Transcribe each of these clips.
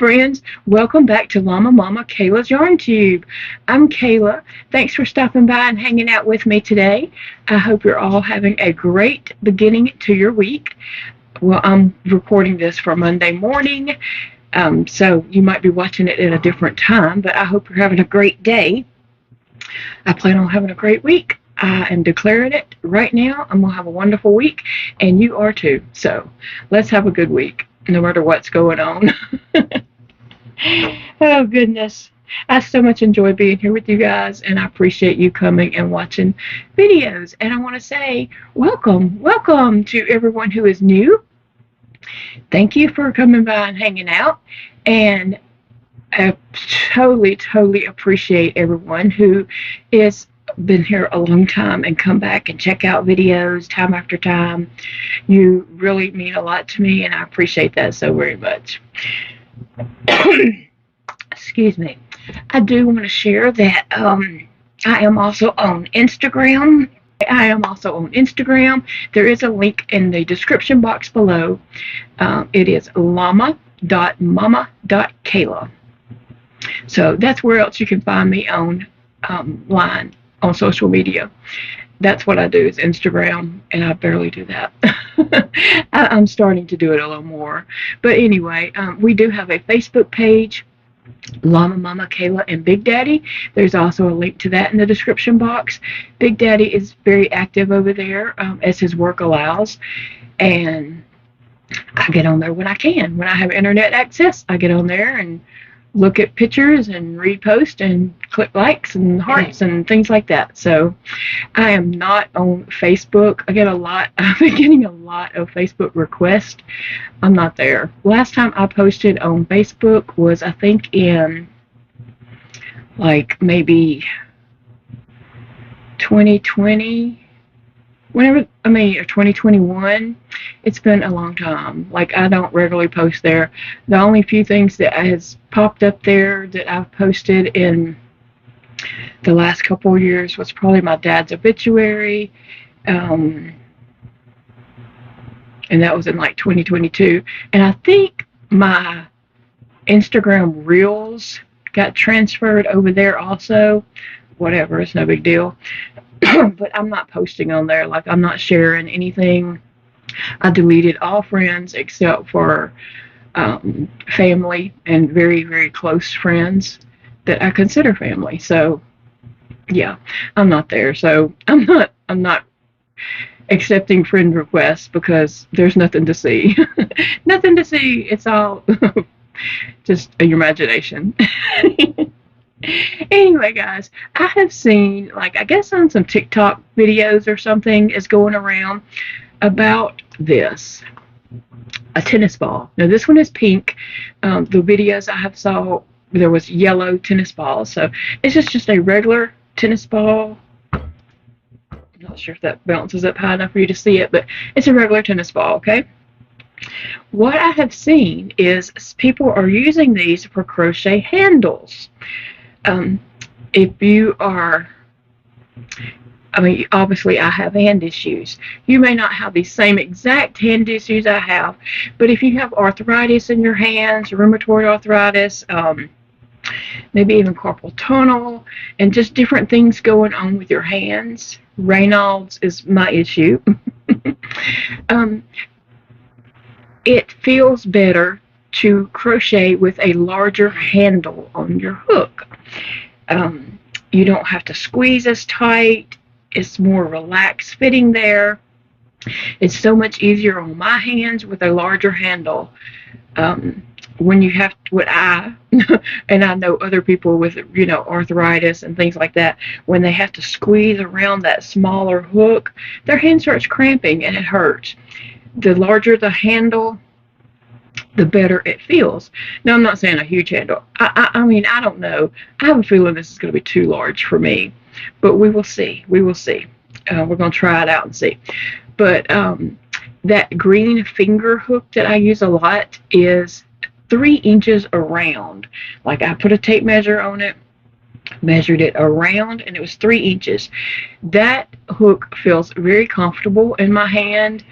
friends, welcome back to Llama Mama Kayla's Yarn Tube. I'm Kayla. Thanks for stopping by and hanging out with me today. I hope you're all having a great beginning to your week. Well, I'm recording this for Monday morning, so you might be watching it at a different time, but I hope you're having a great day. I plan on having a great week. I am declaring it right now. I'm going to have a wonderful week, and you are too. So let's have a good week, no matter what's going on. Oh, goodness. I so much enjoy being here with you guys, and I appreciate you coming and watching videos. And I want to say welcome to everyone who is new. Thank you for coming by and hanging out. And I totally appreciate everyone who is been here a long time and come back and check out videos time after time. You really mean a lot to me, and I appreciate that so very much. Excuse me. I do want to share that I am also on Instagram. There is a link in the description box below. It is llama.mama.kayla. So that's where else you can find me on line on social media. That's what I do, is Instagram, and I barely do that. I'm starting to do it a little more. But anyway, we do have a Facebook page, Llama Mama Kayla and Big Daddy. There's also a link to that in the description box. Big Daddy is very active over there, as his work allows, and I get on there when I can. When I have internet access, I get on there and look at pictures and read posts and click likes and hearts and things like that. So I am not on Facebook. I've been getting a lot of Facebook requests. I'm not there. Last time I posted on Facebook was, I think, in like maybe 2020, or 2021. It's been a long time. Like, I don't regularly post there. The only few things that has popped up there that I've posted in the last couple of years was probably my dad's obituary, and that was in like 2022. And I think my Instagram Reels got transferred over there also. Whatever, it's no big deal. But I'm not posting on there. Like, I'm not sharing anything. I deleted all friends except for family and very, very close friends that I consider family. So yeah, I'm not there. So I'm not accepting friend requests because there's nothing to see. Nothing to see. It's all just your imagination. Anyway, guys, I have seen, like, I guess on some TikTok videos or something is going around about this, a tennis ball. Now, this one is pink. The videos I have saw, there was yellow tennis balls. So it's just a regular tennis ball. I'm not sure if that bounces up high enough for you to see it, but it's a regular tennis ball, okay? What I have seen is people are using these for crochet handles. If you are, obviously I have hand issues. You may not have the same exact hand issues I have, but if you have arthritis in your hands, rheumatoid arthritis, maybe even carpal tunnel, and just different things going on with your hands. Raynaud's is my issue. It feels better to crochet with a larger handle on your hook. You don't have to squeeze as tight. It's more relaxed fitting there. It's so much easier on my hands with a larger handle. When you have and I know other people with, arthritis and things like that, when they have to squeeze around that smaller hook, their hand starts cramping and it hurts. The larger the handle, the better it feels. Now, I'm not saying a huge handle. I don't know. I have a feeling this is going to be too large for me, but we will see. We're going to try it out and see. But that green finger hook that I use a lot is 3 inches around. Like, I put a tape measure on it, measured it around, and it was 3 inches. That hook feels very comfortable in my hand.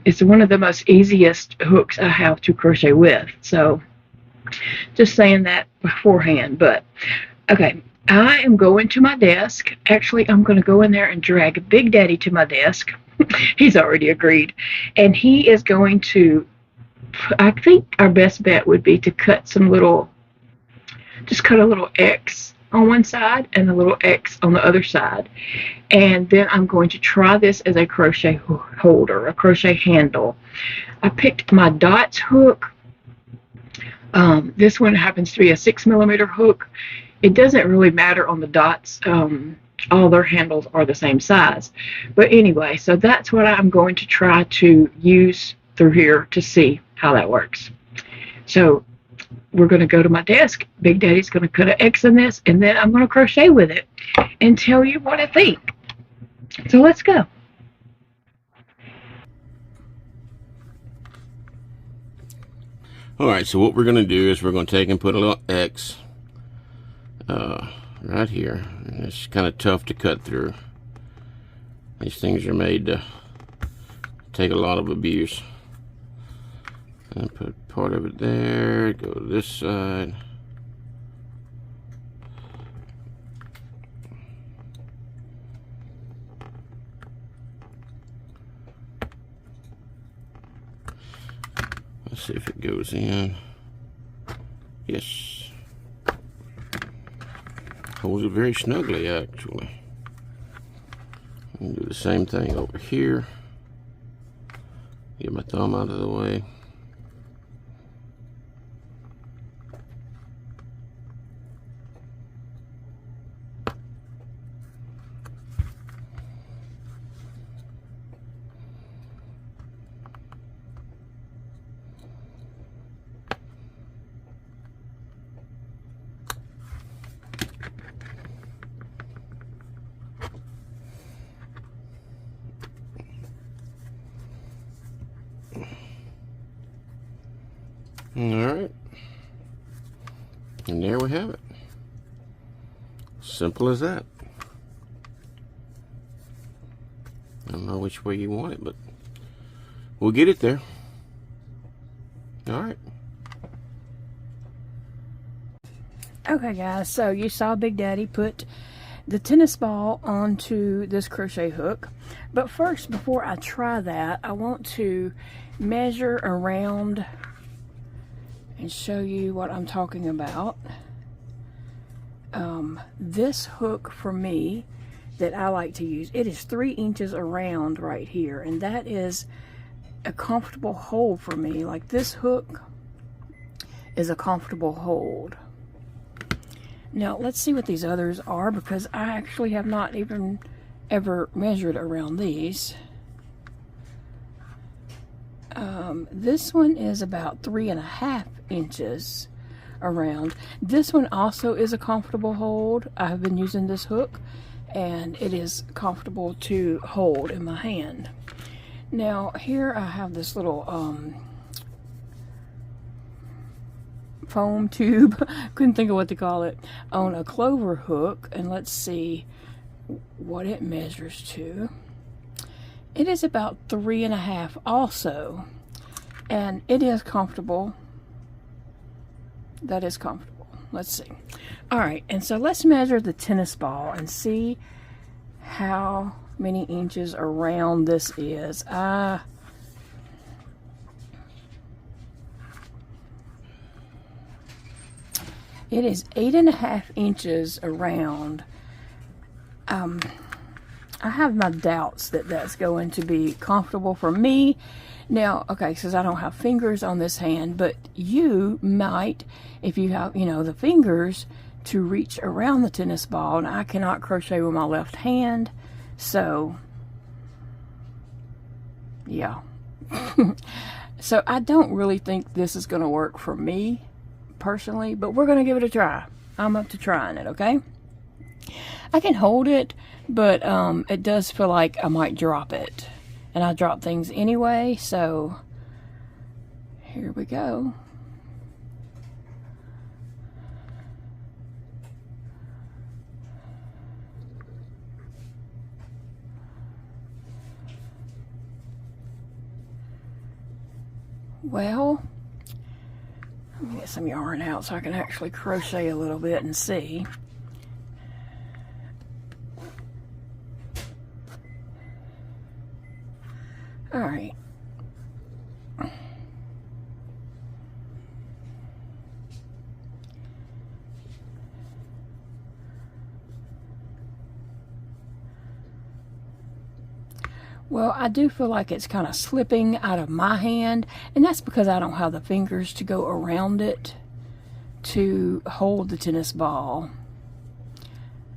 It's one of the most easiest hooks I have to crochet with. So Just saying that beforehand. But okay, I am going to my desk. Actually, I'm going to go in there and drag Big Daddy to my desk. He's already agreed. And he is going to, I think our best bet would be to cut some little, just cut a little X on one side and a little X on the other side. And then I'm going to try this as a crochet holder, a crochet handle. I picked my dots hook. This one happens to be a 6mm hook. It doesn't really matter on the dots. All their handles are the same size. But anyway, so that's what I'm going to try to use through here to see how that works. So we're going to go to my desk. Big Daddy's going to cut an X in this, and then I'm going to crochet with it and tell you what I think. So let's go. Alright, so what we're going to do is we're going to take and put a little X right here. And it's kind of tough to cut through. These things are made to take a lot of abuse. And put part of it there, go to this side. Let's see if it goes in. Yes. Holds it very snugly, actually. Do the same thing over here. Get my thumb out of the way. Alright, and there we have it. Simple as that. I don't know which way you want it, but we'll get it there. Alright. Okay guys, so you saw Big Daddy put the tennis ball onto this crochet hook. But first, before I try that, I want to measure around and show you what I'm talking about. This hook for me that I like to use, it is 3 inches around right here, and that is a comfortable hold for me. Like, this hook is a comfortable hold. Now let's see what these others are, because I actually have not even ever measured around these. This one is about 3.5 inches around. This one also is a comfortable hold. I have been using this hook and it is comfortable to hold in my hand. Now here I have this little foam tube, couldn't think of what to call it, on a clover hook, and let's see what it measures to. It is about 3.5 also, and it is comfortable. That is comfortable. Let's see. Alright, and so let's measure the tennis ball and see how many inches around this is. It is 8.5 inches around. I have my doubts that that's going to be comfortable for me. Now, okay, since I don't have fingers on this hand, but you might, if you have, you know, the fingers to reach around the tennis ball, and I cannot crochet with my left hand, so, yeah. So I don't really think this is going to work for me, personally, but we're going to give it a try. I'm up to trying it, okay? I can hold it, but it does feel like I might drop it. And I drop things anyway, so here we go. Well, let me get some yarn out so I can actually crochet a little bit and see. All right. Well, I do feel like it's kind of slipping out of my hand, and that's because I don't have the fingers to go around it to hold the tennis ball.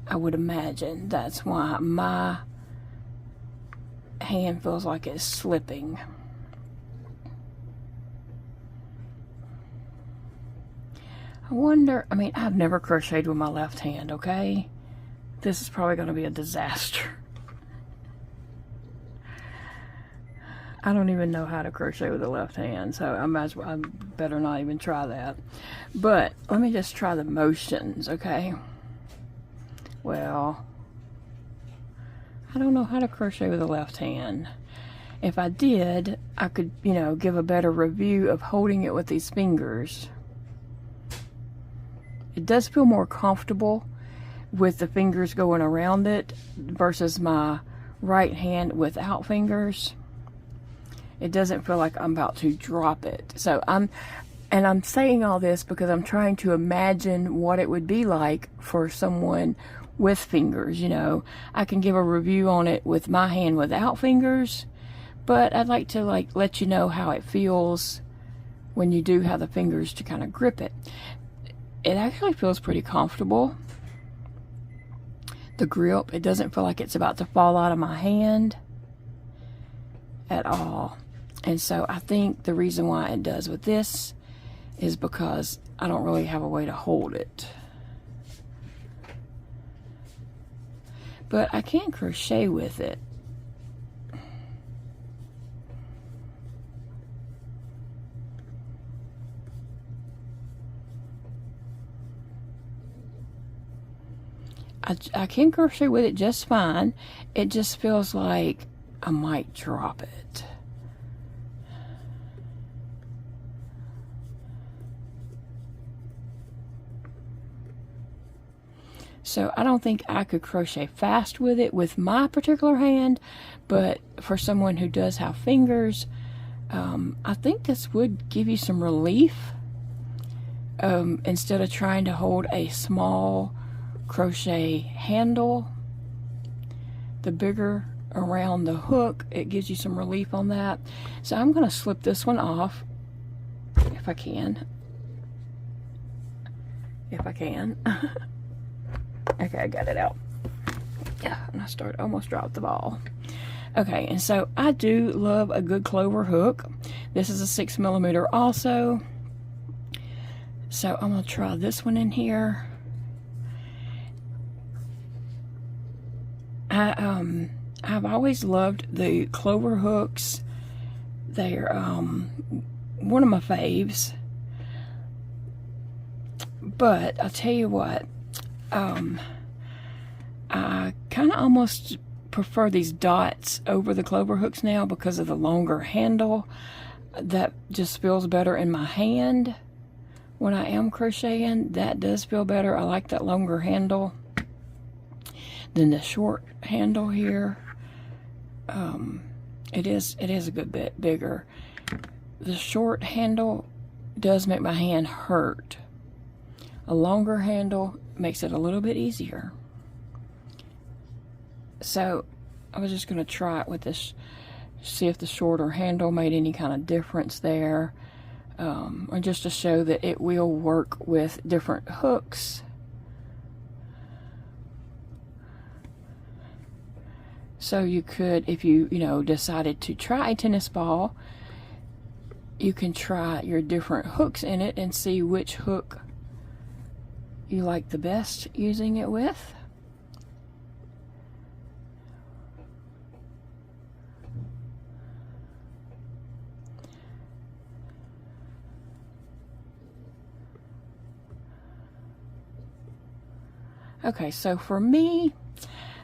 I would imagine that's why my hand feels like it's slipping. I wonder, I mean, I've never crocheted with my left hand, okay? This is probably going to be a disaster. I don't even know how to crochet with the left hand, so I better not even try that. But let me just try the motions, okay? Well, I don't know how to crochet with the left hand. If I did, I could, you know, give a better review of holding it with these fingers. It does feel more comfortable with the fingers going around it versus my right hand without fingers. It doesn't feel like I'm about to drop it. So I'm saying all this because I'm trying to imagine what it would be like for someone with fingers, you know. I can give a review on it with my hand without fingers, but I'd like to let you know how it feels when you do have the fingers to kind of grip it. It actually feels pretty comfortable. The grip, it doesn't feel like it's about to fall out of my hand at all. And so I think the reason why it does with this is because I don't really have a way to hold it. But I can crochet with it. I can crochet with it just fine. It just feels like I might drop it. So I don't think I could crochet fast with it with my particular hand, but for someone who does have fingers, I think this would give you some relief instead of trying to hold a small crochet handle. The bigger around the hook, it gives you some relief on that. So I'm going to slip this one off if I can. Okay, I got it out. Yeah, and I almost dropped the ball. Okay, and so I do love a good clover hook. This is a 6mm also. So I'm gonna try this one in here. I've always loved the clover hooks. They're one of my faves. But I'll tell you what, I kind of almost prefer these dots over the clover hooks now because of the longer handle. That just feels better in my hand when I am crocheting. That does feel better. I like that longer handle than the short handle here. It is a good bit bigger. The short handle does make my hand hurt. A longer handle makes it a little bit easier. So I was just going to try it with this, see if the shorter handle made any kind of difference there, or just to show that it will work with different hooks. So you could, if you decided to try a tennis ball, you can try your different hooks in it and see which hook you like the best using it with. Okay, so for me,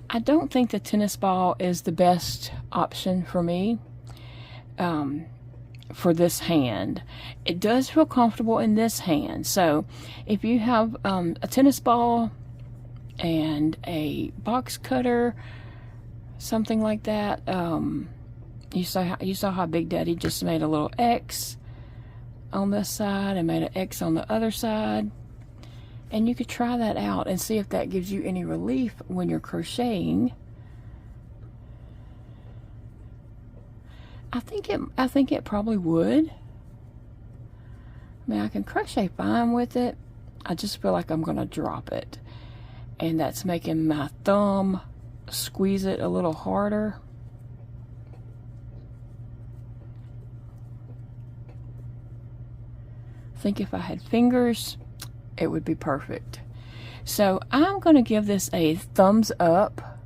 I don't think the tennis ball is the best option for me. for this hand. It does feel comfortable in this hand. So if you have a tennis ball and a box cutter, something like that, you saw how Big Daddy just made a little X on this side and made an X on the other side. And you could try that out and see if that gives you any relief when you're crocheting. I think it probably would. I mean, I can crochet fine with it. I just feel like I'm gonna drop it, and that's making my thumb squeeze it a little harder. I think if I had fingers, it would be perfect. So I'm gonna give this a thumbs up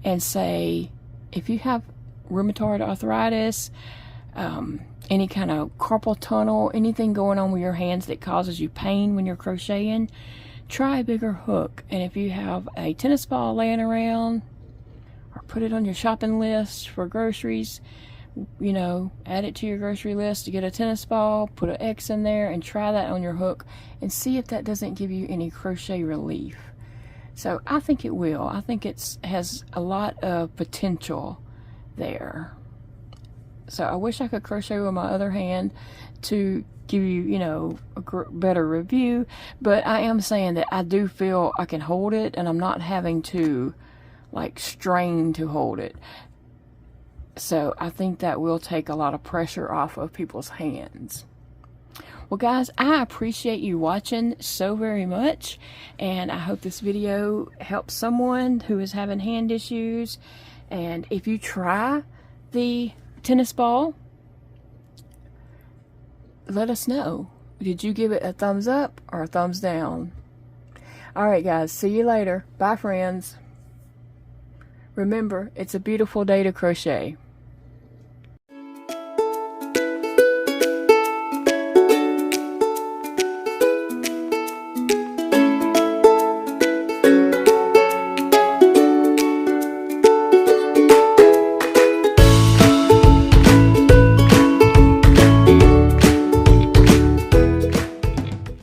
and say, if you have rheumatoid arthritis, any kind of carpal tunnel, anything going on with your hands that causes you pain when you're crocheting, try a bigger hook. And if you have a tennis ball laying around, or put it on your shopping list for groceries, you know, add it to your grocery list to get a tennis ball, put an X in there, and try that on your hook and see if that doesn't give you any crochet relief. So I think it will. I think it has a lot of potential there. So I wish I could crochet with my other hand to give you, you know, a better review. But I am saying that I do feel I can hold it, and I'm not having to like strain to hold it. So I think that will take a lot of pressure off of people's hands. Well guys, I appreciate you watching so very much, and I hope this video helps someone who is having hand issues. And if you try the tennis ball, let us know. Did you give it a thumbs up or a thumbs down? Alright guys, see you later. Bye friends. Remember, it's a beautiful day to crochet.